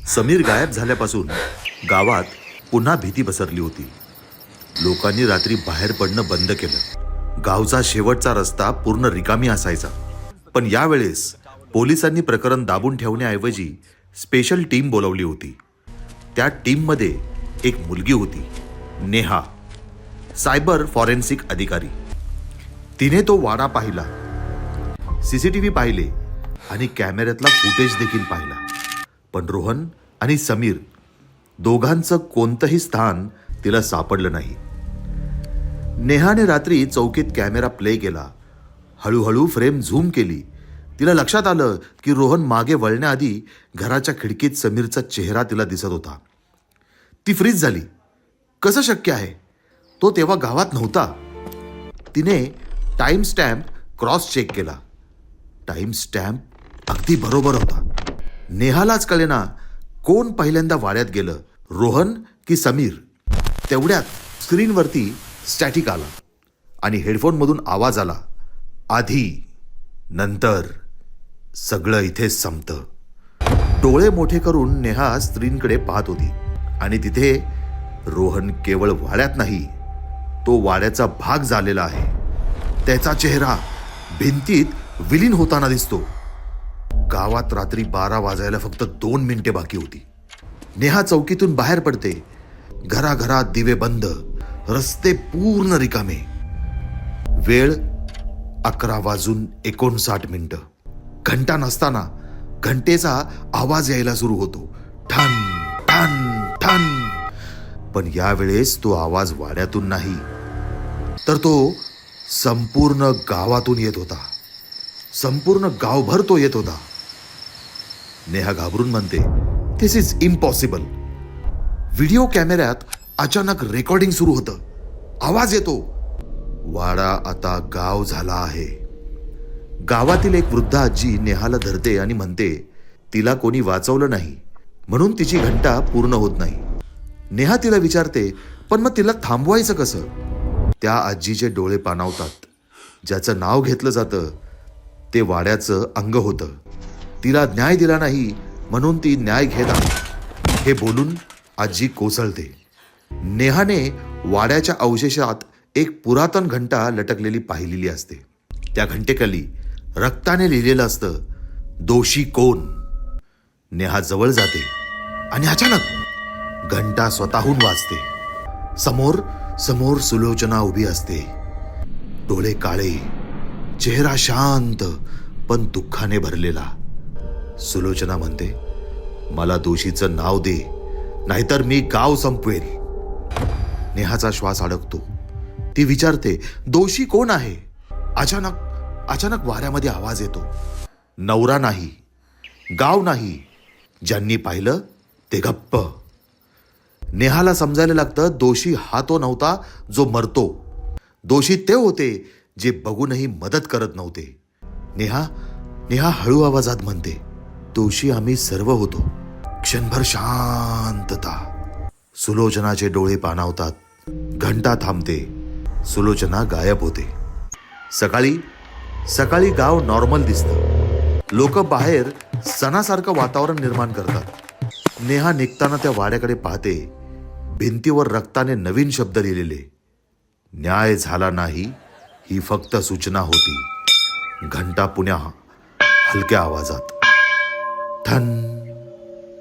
समीर गायब झाल्यापासून गावात पुन्हा भीती पसरली होती. लोकांनी रात्री बाहेर पडणं बंद केलं. गावचा शेवटचा रस्ता पूर्ण रिकामी असायचा. पण यावेळेस पोलिसांनी प्रकरण दाबून ठेवण्याऐवजी स्पेशल टीम बोलावली होती. त्या टीममध्ये एक मुलगी होती, नेहा, सायबर फॉरेन्सिक अधिकारी. तिने तो वाडा पाहिला, सीसीटीव्ही पाहिले आणि कॅमेऱ्यातला फुटेज देखील पाहिला. पण रोहन आणि समीर दोघांचं कोणतंही स्थान तिला सापडलं नाही. नेहाने रात्री चौकीत कॅमेरा प्ले केला. हळूहळू फ्रेम झूम केली. तिला लक्षात आलं की रोहन मागे वळण्याआधी घराच्या खिडकीत समीरचा चेहरा तिला दिसत होता. ती फ्रीज झाली. कसं शक्य आहे? तो तेव्हा गावात नव्हता. तिने टाइम स्टॅम्प क्रॉस चेक केला. टाइम स्टॅम्प अगदी बरोबर होता. नेहालाच कळेना कोण पहिल्यांदा वाड्यात गेलं, रोहन की समीर. तेवढ्यात स्क्रीनवरती स्टॅटिक आला आणि हेडफोनमधून आवाज आला, आधी नंतर सगळं इथेच संपतं. डोळे मोठे करून नेहा स्क्रीनकडे पाहत होती आणि तिथे रोहन केवळ वाड्यात नाही, तो वाड्याचा भाग झालेला आहे. त्याचा चेहरा भिंतीत विलीन होताना दिसतो. गावात रात्री 12 वाजायला फक्त 2 मिनिटे बाकी होती. नेहा चौकीतून बाहेर पडते. घराघरात दिवे बंद, रस्ते पूर्ण रिकामे. वेळ 11:59. घंटा नसताना घंटेचा आवाज यायला सुरू होतो, ठन ठन ठन. पण यावेळेस तो आवाज वाड्यातून नाही, तर तो संपूर्ण गावातून येत होता. संपूर्ण गावभर तो येत होता. नेहा घाबरून म्हणते, दिस इज इम्पॉसिबल. व्हिडिओ कॅमेऱ्यात अचानक रेकॉर्डिंग सुरू होतं. आवाज येतो, वाडा आता गाव झाला आहे. गावातील एक वृद्ध आजी नेहाला धरते आणि म्हणते, तिला कोणी वाचवलं नाही म्हणून तिची घंटा पूर्ण होत नाही. नेहा तिला विचारते, पण मग तिला थांबवायचं कसं? त्या आजीचे डोळे पाणावतात. ज्याचं नाव घेतलं जातं ते वाड्याचं अंग होतं. तिला न्याय दिला नाही म्हणून ती न्याय घेत आहे, हे बोलून आजी कोसळते. नेहाने वाड्याच्या अवशेषात एक पुरातन घंटा लटकलेली पाहिलेली असते. त्या घंटेखाली रक्ताने लिहिलेलं असतं, दोषी कोण? नेहा जवळ जाते आणि अचानक घंटा स्वतःहून वाजते. समोर समोर सुलोचना उभी असते. डोळे काळे, चेहरा शांत पण दुःखाने भरलेला. सुलोचना म्हणते, मला दोषीचं नाव दे, नाहीतर मी गाव संपवेल. नेहाचा श्वास अडकतो. ती विचारते, दोषी कोण आहे? अचानक वाऱ्यामध्ये आवाज येतो, नवरा नाही, गाव नाही, ज्यांनी पाहिलं ते गप्प. नेहाला समजायला लागतं, दोषी हा तो नव्हता जो मरतो. दोषी ते होते जे बघूनही मदत करत नव्हते. नेहा हळू आवाजात म्हणते, दोषी आम्ही सर्व होतो. क्षणभर शांतता. सुलोचनाचे डोळे पाणावतात. घंटा थांबते. सुलोचना गायब होते. सकाळी गाव नॉर्मल दिसतं. लोक बाहेर सणासारखं वातावरण निर्माण करतात. नेहा निघताना त्या वाड्याकडे पाहते. भिंतीवर रक्ताने नवीन शब्द लिहिलेले, न्याय झाला नाही ही फक्त सूचना होती. घंटा पुन्हा हलक्या आवाजात, ठन